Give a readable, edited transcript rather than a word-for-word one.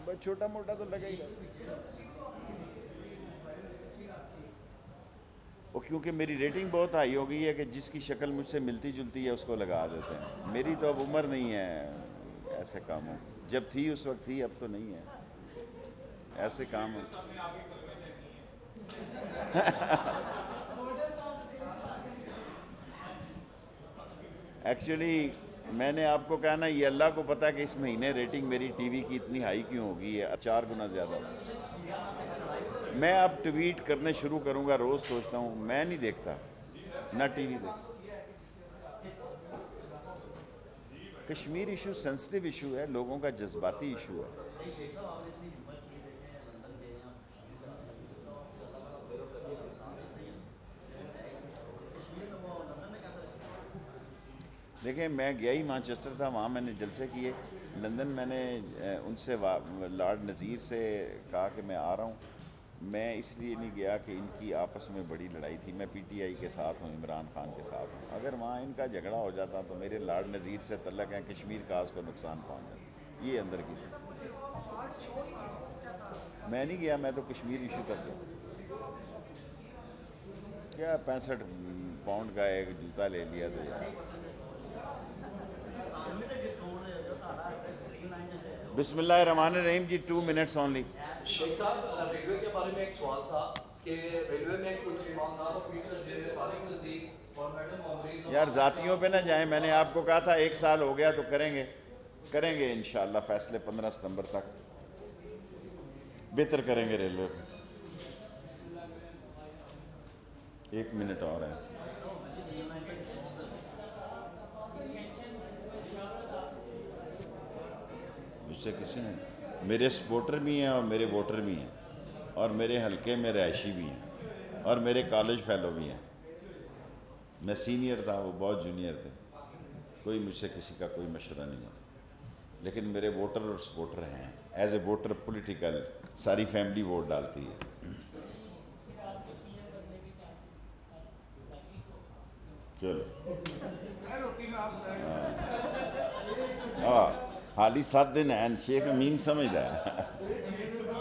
بس چھوٹا موٹا تو لگا ہی رہا، وہ کیونکہ میری ریٹنگ بہت ہائی ہو گئی ہے کہ جس کی شکل مجھ سے ملتی جلتی ہے اس کو لگا دیتے ہیں. میری تو اب عمر نہیں ہے ایسے کاموں، جب تھی اس وقت تھی، اب تو نہیں ہے ایسے کام. ایکچولی میں نے آپ کو کہا نا، یہ اللہ کو پتا کہ اس مہینے ریٹنگ میری ٹی وی کی اتنی ہائی کیوں ہو گئی ہے، 4 گنا زیادہ. میں اب ٹویٹ کرنے شروع کروں گا، روز سوچتا ہوں. میں نہیں دیکھتا نہ ٹی وی دیکھتا. کشمیر ایشو سینسٹیو ایشو ہے، لوگوں کا جذباتی ایشو ہے. دیکھیں میں گیا ہی مانچسٹر تھا، وہاں میں نے جلسے کیے. لندن میں نے ان سے لارڈ نذیر سے کہا کہ میں آ رہا ہوں. میں اس لیے نہیں گیا کہ ان کی آپس میں بڑی لڑائی تھی، میں پی ٹی آئی کے ساتھ ہوں، عمران خان کے ساتھ ہوں. اگر وہاں ان کا جھگڑا ہو جاتا تو میرے لارڈ نذیر سے تعلق ہے، کشمیر کاز کو نقصان پہنچ جاتا. یہ اندر کی تھی. میں نہیں گیا، میں تو کشمیر ایشو پر گیا. کیا 65 پاؤنڈ کا ایک جوتا لے لیا تو یار. بسم اللہ الرحمن الرحیم. جی 2 منٹس اونلی. شیخ صاحب ریلوے کے بارے میں ایک سوال تھا کہ ریلوے میں کچھ ایماندار آفیسر جیل طارق نزدیک اور میڈم یار ذاتیوں پہ نہ جائیں، میں نے آپ کو کہا تھا 1 سال ہو گیا تو کریں گے انشاءاللہ فیصلے 15 ستمبر تک بہتر کریں گے ریلوے پہ. 1 منٹ اور ہے. مجھ سے کسی نے، میرے سپورٹر بھی ہیں اور میرے ووٹر بھی ہیں، اور میرے حلقے میں رہائشی بھی ہیں، اور میرے کالج فیلو بھی ہیں. میں سینئر تھا، وہ بہت جونیئر تھے. کوئی مجھ سے کسی کا کوئی مشورہ نہیں ہوا، لیکن میرے ووٹر اور سپورٹر ہیں. ایز اے ووٹر پولیٹیکل ساری فیملی ووٹ ڈالتی ہے. چلو ہاں حالی 7 دن ہیں، شیخ امین سمجھتا ہے.